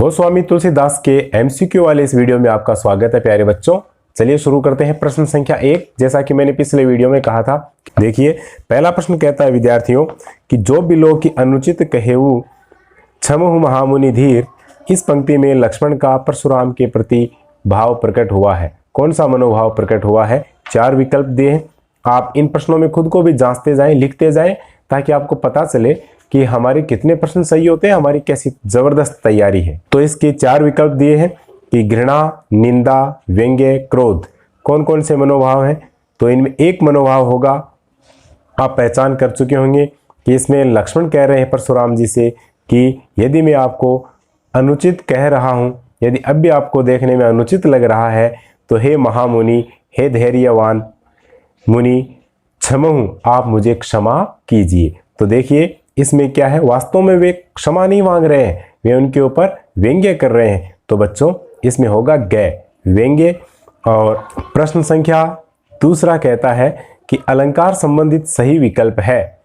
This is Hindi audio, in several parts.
गोस्वामी तुलसीदास के एमसीक्यू वाले इस वीडियो में आपका स्वागत है प्यारे बच्चों। चलिए शुरू करते हैं प्रश्न संख्या 1। जैसा कि मैंने पिछले वीडियो में कहा था, देखिए पहला प्रश्न कहता है विद्यार्थियों कि जो बिलो की अनुचित कहेऊ क्षमहु महामुनि धीर, इस पंक्ति में लक्ष्मण का परशुराम के प्रति भाव प्रकट हुआ है। कौन सा मनोभाव प्रकट हुआ है? 4 विकल्प दिए हैं। आप इन प्रश्नों में खुद को भी जांचते जाएं, लिखते जाएं, ताकि आपको पता चले कि हमारे कितने प्रश्न सही होते हैं, हमारी कैसी जबरदस्त तैयारी है। तो इसके 4 विकल्प दिए हैं कि घृणा, निंदा, व्यंग्य, क्रोध। कौन कौन से मनोभाव हैं? तो इनमें एक मनोभाव होगा, आप पहचान कर चुके होंगे कि इसमें लक्ष्मण कह रहे हैं परशुराम जी से कि यदि मैं आपको अनुचित कह रहा हूं, यदि अब भी आपको देखने में अनुचित लग रहा है, तो हे महामुनि, हे धैर्यवान मुनि, क्षमहु, आप मुझे क्षमा कीजिए। तो देखिए इसमें क्या है, वास्तव में वे क्षमा नहीं मांग रहे हैं, वे उनके ऊपर व्यंग्य कर रहे हैं। तो बच्चों इसमें होगा गै, व्यंग्य। और प्रश्न संख्या 2 कहता है कि अलंकार संबंधित सही विकल्प है।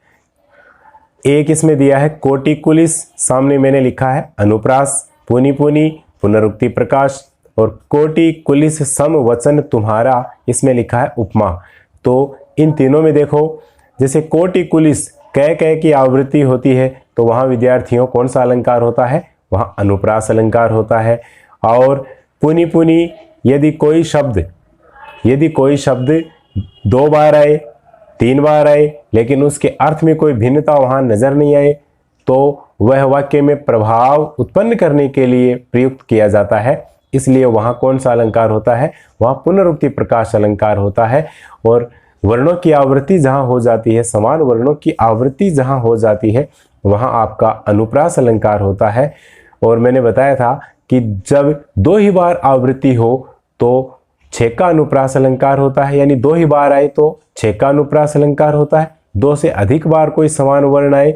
एक इसमें दिया है कोटि कुलिस, सामने मैंने लिखा है अनुप्रास, पुनि पुनि, पुनरुक्ति प्रकाश, और कोटि कुलिस सम वचन तुम्हारा, इसमें लिखा है उपमा। तो इन तीनों में देखो, जैसे कोटि कुलिस कह की आवृत्ति होती है, तो वहां विद्यार्थियों कौन सा अलंकार होता है? वहां अनुप्रास अलंकार होता है। और पुनि पुनि, यदि कोई शब्द 2 बार आए, 3 बार आए, लेकिन उसके अर्थ में कोई भिन्नता वहां नजर नहीं आए, तो वह वाक्य में प्रभाव उत्पन्न करने के लिए प्रयुक्त किया जाता है। इसलिए वहां कौन सा अलंकार होता है? वहां पुनरुक्ति प्रकाश अलंकार होता है। और वर्णों की आवृत्ति जहां हो जाती है, समान वर्णों की आवृत्ति जहां हो जाती है, वहां आपका अनुप्रास अलंकार होता है। और मैंने बताया था कि जब 2 ही बार आवृत्ति हो तो 6 का अनुप्रास अलंकार होता है, यानी 2 ही बार आए तो 6 का अनुप्रास अलंकार होता है। 2 से अधिक बार कोई समान वर्ण आए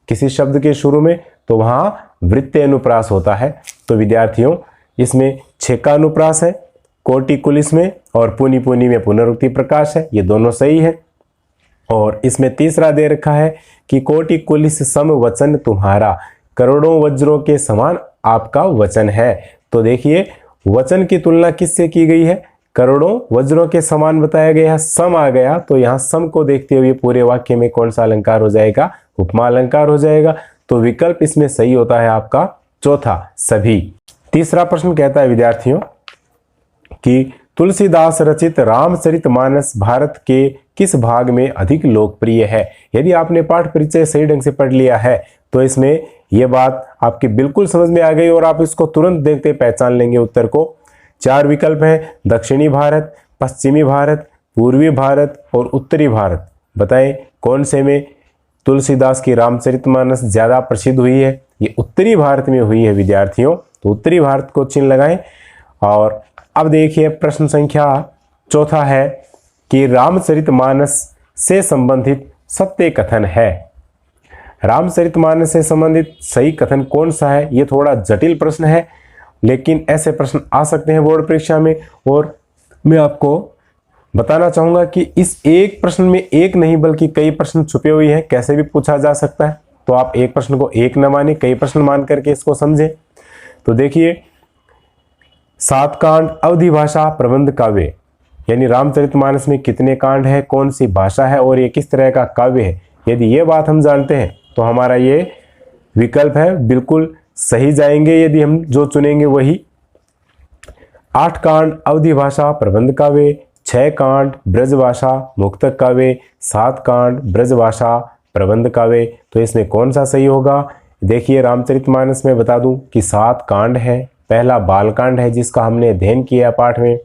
किसी शब्द के शुरू में, तो वहां वृत्तीय अनुप्रास होता है। तो विद्यार्थियों इसमें 6 का अनुप्रास है कोटि कुलिस में, और पुनि पुनि में पुनरुक्ति प्रकाश है, ये दोनों सही है। और इसमें तीसरा दे रखा है कि कोटि कुलिस सम वचन तुम्हारा, करोड़ों वज्रों के समान आपका वचन है। तो देखिए वचन की तुलना किससे की गई है? करोड़ों वज्रों के समान बताया गया है, सम आ गया, तो यहाँ सम को देखते हुए पूरे वाक्य में कौन सा अलंकार हो जाएगा? उपमा अलंकार हो जाएगा। तो विकल्प इसमें सही होता है आपका चौथा, सभी। तीसरा प्रश्न कहता है विद्यार्थियों कि तुलसीदास रचित रामचरितमानस भारत के किस भाग में अधिक लोकप्रिय है? यदि आपने पाठ परिचय सही ढंग से पढ़ लिया है तो इसमें यह बात आपकी बिल्कुल समझ में आ गई और आप इसको तुरंत देखते पहचान लेंगे उत्तर को। 4 विकल्प हैं, दक्षिणी भारत, पश्चिमी भारत, पूर्वी भारत और उत्तरी भारत। बताएं कौन से में तुलसीदास की रामचरितमानस ज्यादा प्रसिद्ध हुई है? ये उत्तरी भारत में हुई है विद्यार्थियों। तो उत्तरी भारत को चिन्ह लगाएं। और अब देखिए प्रश्न संख्या 4 है कि रामचरितमानस से संबंधित सत्य कथन है। रामचरितमानस से संबंधित सही कथन कौन सा है? ये थोड़ा जटिल प्रश्न है, लेकिन ऐसे प्रश्न आ सकते हैं बोर्ड परीक्षा में। और मैं आपको बताना चाहूंगा कि इस एक प्रश्न में एक नहीं बल्कि कई प्रश्न छुपे हुए हैं, कैसे भी पूछा जा सकता है। तो आप एक प्रश्न को एक न माने, कई प्रश्न मान करके इसको समझें। तो देखिए 7 कांड अवधि भाषा प्रबंध काव्य, यानी रामचरितमानस में कितने कांड है, कौन सी भाषा है और ये किस तरह का काव्य है, यदि ये बात हम जानते हैं तो हमारा ये विकल्प है बिल्कुल सही जाएंगे, यदि हम जो चुनेंगे वही। 8 कांड अवधि भाषा प्रबंध काव्य, 6 कांड ब्रजभाषा मुक्तक काव्य, 7 कांड ब्रजभाषा प्रबंध काव्य। तो इसमें कौन सा सही होगा? देखिए रामचरितमानस में बता दूं कि 7 कांड है। पहला बालकांड है जिसका हमने अध्ययन किया पाठ में,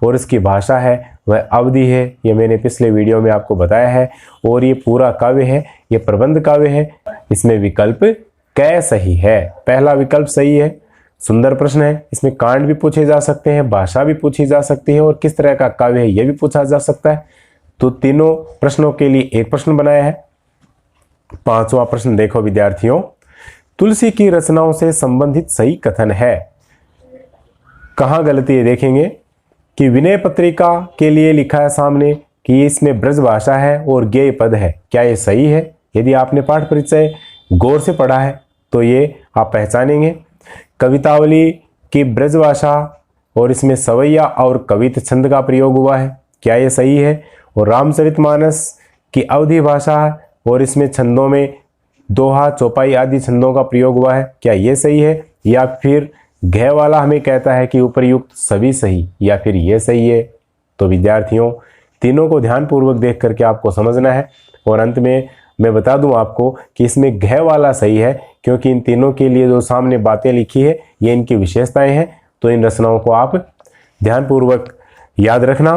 और इसकी भाषा है वह अवधि है, ये मैंने पिछले वीडियो में आपको बताया है। और ये पूरा काव्य है, ये प्रबंध काव्य है। इसमें विकल्प कै सही है, पहला विकल्प सही है। सुंदर प्रश्न है, इसमें कांड भी पूछे जा सकते हैं, भाषा भी पूछी जा सकती है, और किस तरह का काव्य है यह भी पूछा जा सकता है। तो तीनों प्रश्नों के लिए एक प्रश्न बनाया है। 5वां प्रश्न देखो विद्यार्थियों, तुलसी की रचनाओं से संबंधित सही कथन है। कहां गलती है देखेंगे कि विनय पत्रिका के लिए लिखा है सामने कि इसमें ब्रजभाषा है और गेय पद है। क्या ये सही है? यदि आपने पाठ परिचय गौर से पढ़ा है तो ये आप पहचानेंगे। कवितावली की ब्रजभाषा और इसमें सवैया और कवित छंद का प्रयोग हुआ है, क्या ये सही है? और रामचरितमानस की अवधी भाषा है और इसमें छंदों में दोहा, चौपाई आदि छंदों का प्रयोग हुआ है, क्या ये सही है? या फिर घ वाला हमें कहता है कि उपर्युक्त सभी सही, या फिर ये सही है? तो विद्यार्थियों, तीनों को ध्यानपूर्वक देख करके आपको समझना है। और अंत में मैं बता दूं आपको कि इसमें घ वाला सही है, क्योंकि इन तीनों के लिए जो सामने बातें लिखी है ये इनकी विशेषताएं हैं। तो इन रचनाओं को आप ध्यानपूर्वक याद रखना।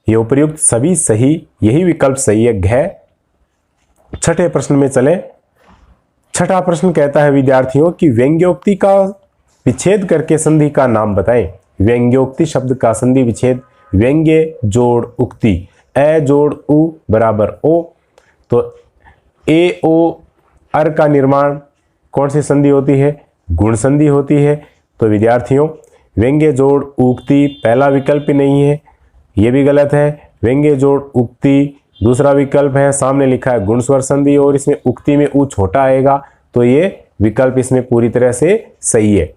ये उपर्युक्त सभी सही, यही विकल्प सही है, घ। छठे प्रश्न में चले। छठा प्रश्न कहता है विद्यार्थियों कि व्यंग्योक्ति का विच्छेद करके संधि का नाम बताएं। व्यंग्योक्ति शब्द का संधि विच्छेद, व्यंग्य जोड़ उक्ति, ए जोड़ उ बराबर ओ। तो ए ओ अर का निर्माण कौन सी संधि होती है? गुण संधि होती है। तो विद्यार्थियों, व्यंग्य जोड़ उक्ति पहला विकल्प नहीं है, यह भी गलत है। व्यंग्य जोड़ उक्ति दूसरा विकल्प है, सामने लिखा है गुण स्वर संधि और इसमें उक्ति में उ छोटा आएगा, तो ये विकल्प इसमें पूरी तरह से सही है।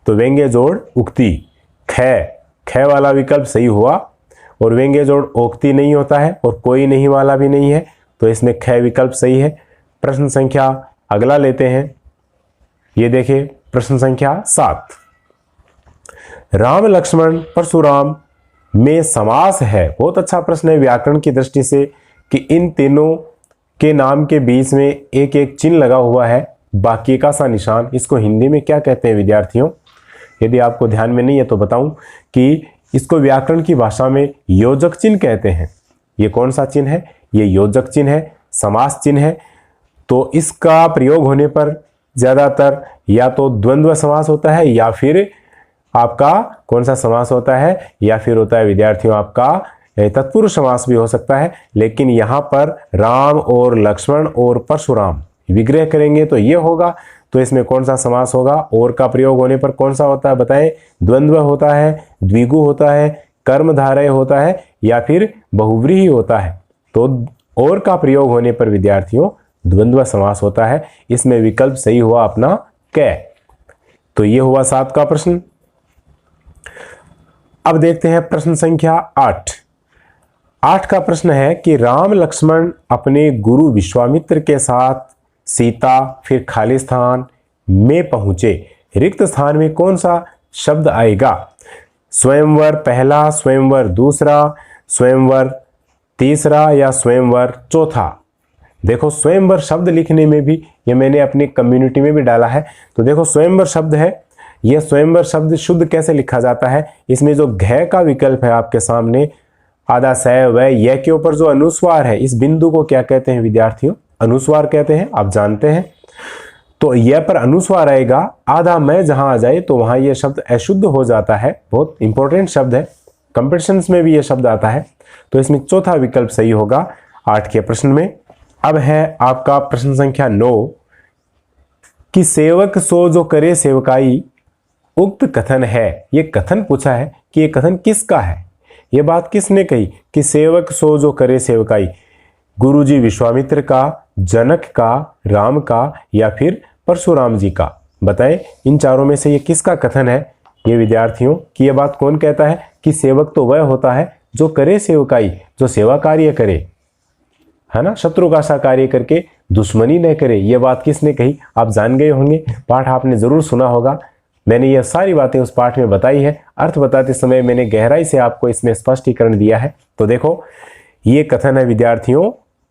तो व्यंग्य जोड़ उक्ति, ख वाला विकल्प सही हुआ। और व्यंग्य जोड़ ओक्ति नहीं होता है और कोई नहीं वाला भी नहीं है, तो इसमें ख विकल्प सही है। प्रश्न संख्या अगला लेते हैं, ये देखिए प्रश्न संख्या 7। राम लक्ष्मण परशुराम में समास है। बहुत अच्छा प्रश्न है व्याकरण की दृष्टि से कि इन तीनों के नाम के बीच में एक एक चिन्ह लगा हुआ है, बाकी का सा निशान, इसको हिंदी में क्या कहते हैं विद्यार्थियों? यदि आपको ध्यान में नहीं है तो बताऊं कि इसको व्याकरण की भाषा में योजक चिन्ह कहते हैं। ये कौन सा चिन्ह है? ये योजक चिन्ह है, समास चिन्ह है। तो इसका प्रयोग होने पर ज्यादातर या तो द्वंद्व समास होता है या फिर आपका कौन सा समास होता है, या फिर होता है विद्यार्थियों आपका तत्पुरुष समास भी हो सकता है। लेकिन यहाँ पर राम और लक्ष्मण और परशुराम विग्रह करेंगे तो ये होगा। तो इसमें कौन सा समास होगा? और का प्रयोग होने पर कौन सा होता है बताएं? द्वंद्व होता है, द्विगु होता है, कर्मधारय होता है, या फिर बहुव्रीहि होता है। तो और का प्रयोग होने पर विद्यार्थियों द्वंद्व समास होता है। इसमें विकल्प सही हुआ अपना क। तो ये हुआ 7 का प्रश्न। अब देखते हैं प्रश्न संख्या 8। 8 का प्रश्न है कि राम लक्ष्मण अपने गुरु विश्वामित्र के साथ सीता फिर खाली स्थान में पहुंचे, रिक्त स्थान में कौन सा शब्द आएगा? स्वयंवर पहला, स्वयंवर दूसरा, स्वयंवर तीसरा या स्वयंवर चौथा? देखो स्वयंवर शब्द लिखने में भी ये मैंने अपनी कम्युनिटी में भी डाला है। तो देखो स्वयंवर शब्द है, यह स्वयंवर शब्द शुद्ध कैसे लिखा जाता है? इसमें जो घ का विकल्प है आपके सामने, आधा स व य के ऊपर जो अनुस्वार है, इस बिंदु को क्या कहते हैं विद्यार्थियों? अनुस्वार कहते हैं, आप जानते हैं। तो यह पर अनुस्वार आएगा, आधा मैं जहां आ जाए तो वहां यह शब्द अशुद्ध हो जाता है। बहुत इंपॉर्टेंट शब्द है, कंपटीशंस में भी यह शब्द आता है। तो इसमें चौथा विकल्प सही होगा 8 के प्रश्न में। अब है आपका प्रश्न संख्या 9 कि सेवक सो जो करे सेवकाई, उक्त कथन है। यह कथन पूछा है कि यह कथन किसका है? यह बात किसने कही कि सेवक सो जो करे सेवकाई? गुरुजी विश्वामित्र का, जनक का, राम का, या फिर परशुराम जी का? बताएं इन चारों में से ये किसका कथन है? ये विद्यार्थियों की यह बात कौन कहता है कि सेवक तो वह होता है जो करे सेवकाई, जो सेवा कार्य करे, है ना, शत्रु का सा कार्य करके दुश्मनी न करे। यह बात किसने कही? आप जान गए होंगे, पाठ आपने जरूर सुना होगा। मैंने यह सारी बातें उस पाठ में बताई है। अर्थ बताते समय मैंने गहराई से आपको इसमें स्पष्टीकरण दिया है। तो देखो ये कथन है विद्यार्थियों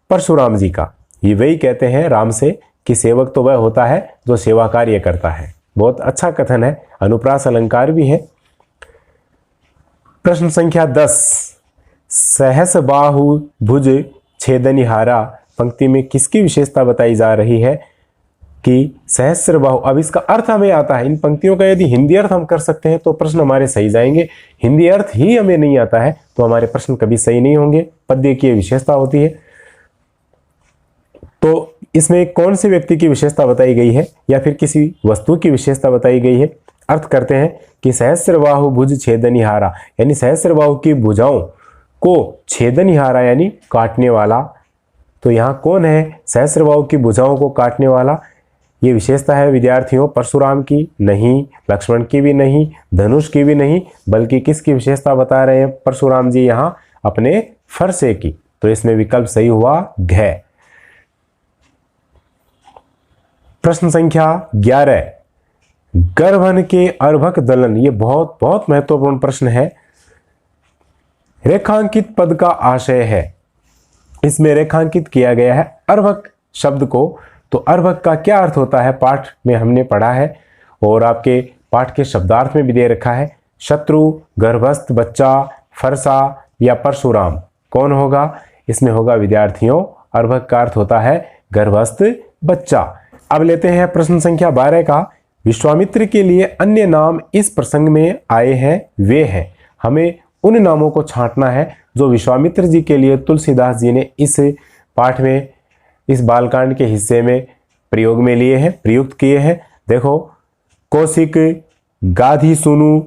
परशुराम जी का। ये वही कहते हैं राम से कि सेवक तो वह होता है जो सेवा कार्य करता है। बहुत अच्छा कथन है, अनुप्रास अलंकार भी है। प्रश्न संख्या 10, सहस बाहु भुज छेदनिहारा पंक्ति में किसकी विशेषता बताई जा रही है कि सहस्र बाहु? अब इसका अर्थ हमें आता है। इन पंक्तियों का यदि हिंदी अर्थ हम कर सकते हैं तो प्रश्न हमारे सही जाएंगे। हिंदी अर्थ ही हमें नहीं आता है तो हमारे प्रश्न कभी सही नहीं होंगे। पद्य की विशेषता होती है। तो इसमें कौन सी व्यक्ति की विशेषता बताई गई है या फिर किसी वस्तु की विशेषता बताई गई है? अर्थ करते हैं कि सहस्रबाहु भुज छेदनिहारा, यानी सहस्रबाहु की भुजाओं को छेदनिहारा यानी काटने वाला। तो यहाँ कौन है सहस्रबाहु की भुजाओं को काटने वाला? ये विशेषता है विद्यार्थियों परशुराम की नहीं, लक्ष्मण की भी नहीं, धनुष की भी नहीं, बल्कि किसकी विशेषता बता रहे हैं परशुराम जी यहाँ? अपने फरसे की। तो इसमें विकल्प सही हुआ घ। प्रश्न संख्या 11, गर्भन के अर्भक दलन। ये बहुत बहुत महत्वपूर्ण प्रश्न है। रेखांकित पद का आशय है, इसमें रेखांकित किया गया है अर्भक शब्द को। तो अर्भक का क्या अर्थ होता है पाठ में हमने पढ़ा है और आपके पाठ के शब्दार्थ में भी दे रखा है। शत्रु, गर्भस्थ बच्चा, फरसा या परशुराम, कौन होगा? इसमें होगा विद्यार्थियों अर्भक का अर्थ होता है गर्भस्थ बच्चा। अब लेते हैं प्रश्न संख्या 12 का। विश्वामित्र के लिए अन्य नाम इस प्रसंग में आए हैं वे हैं। हमें उन नामों को छांटना है जो विश्वामित्र जी के लिए तुलसीदास जी ने इस पाठ में, इस बालकांड के हिस्से में प्रयोग में लिए हैं, प्रयुक्त किए हैं। देखो, कौशिक, गाधी सुनु,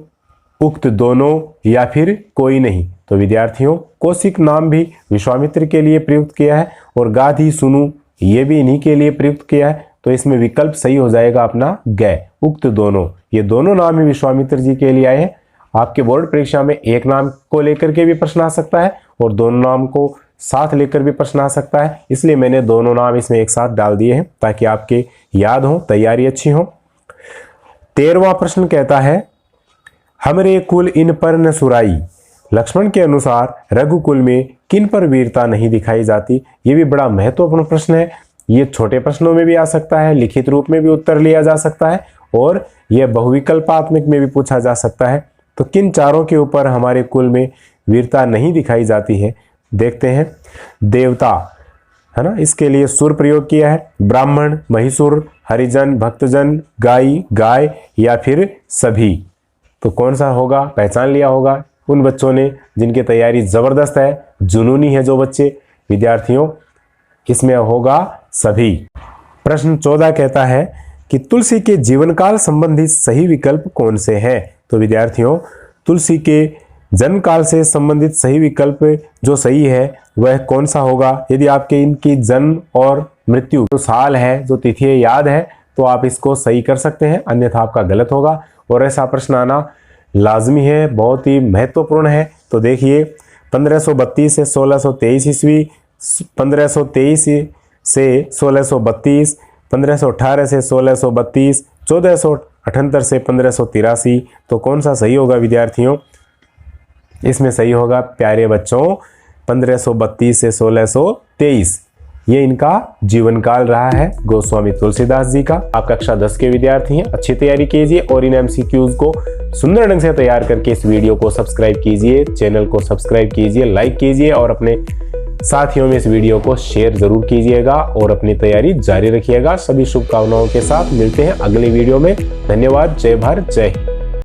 उक्त दोनों या फिर कोई नहीं। तो विद्यार्थियों कौशिक नाम भी विश्वामित्र के लिए प्रयुक्त किया है और गाधी सुनु ये भी इन्हीं के लिए प्रयुक्त किया है। तो इसमें विकल्प सही हो जाएगा अपना ग, उक्त दोनों। ये दोनों नाम ही विश्वामित्र जी के लिए आए हैं। आपके बोर्ड परीक्षा में एक नाम को लेकर के भी प्रश्न आ सकता है और दोनों नाम को साथ लेकर भी प्रश्न आ सकता है, इसलिए मैंने दोनों नाम इसमें एक साथ डाल दिए हैं ताकि आपके याद हो, तैयारी अच्छी हो। 13वां प्रश्न कहता है, हमरे कुल इन पर न सुराई। लक्ष्मण के अनुसार रघुकुल में किन पर वीरता नहीं दिखाई जाती? ये भी बड़ा महत्वपूर्ण प्रश्न है। ये छोटे प्रश्नों में भी आ सकता है, लिखित रूप में भी उत्तर लिया जा सकता है और यह बहुविकल्पात्मक में भी पूछा जा सकता है। तो किन चारों के ऊपर हमारे कुल में वीरता नहीं दिखाई जाती है? देखते हैं। देवता है ना, इसके लिए सुर प्रयोग किया है। ब्राह्मण, महिषुर, हरिजन, भक्तजन, गाय, गाय या फिर सभी। तो कौन सा होगा? पहचान लिया होगा उन बच्चों ने जिनकी तैयारी जबरदस्त है, जुनूनी है जो बच्चे। विद्यार्थियों इसमें होगा सभी। प्रश्न 14 कहता है कि तुलसी के जीवनकाल संबंधी सही विकल्प कौन से हैं? तो विद्यार्थियों तुलसी के जन्मकाल से संबंधित सही विकल्प जो सही है वह कौन सा होगा? यदि आपके इनकी जन्म और मृत्यु जो साल है, जो तिथि है याद है, तो आप इसको सही कर सकते हैं, अन्यथा आपका गलत होगा। और ऐसा प्रश्न आना लाजमी है, बहुत ही महत्वपूर्ण है। तो देखिए 1532 से 1623 ईस्वी, 1523 से 1632, 1518 से 1632, 1478 से 1583। तो कौन सा सही होगा विद्यार्थियों? इसमें सही होगा प्यारे बच्चों 1532 से 1623। ये इनका जीवन काल रहा है गोस्वामी तुलसीदास जी का। आप कक्षा 10 के विद्यार्थी हैं, अच्छी तैयारी कीजिए और इन एमसीक्यूज को सुंदर ढंग से तैयार करके इस वीडियो को सब्सक्राइब कीजिए, चैनल को सब्सक्राइब कीजिए, लाइक कीजिए और अपने साथियों में इस वीडियो को शेयर जरूर कीजिएगा और अपनी तैयारी जारी रखिएगा। सभी शुभकामनाओं के साथ मिलते हैं अगले वीडियो में। धन्यवाद। जय भारत, जय हिंद।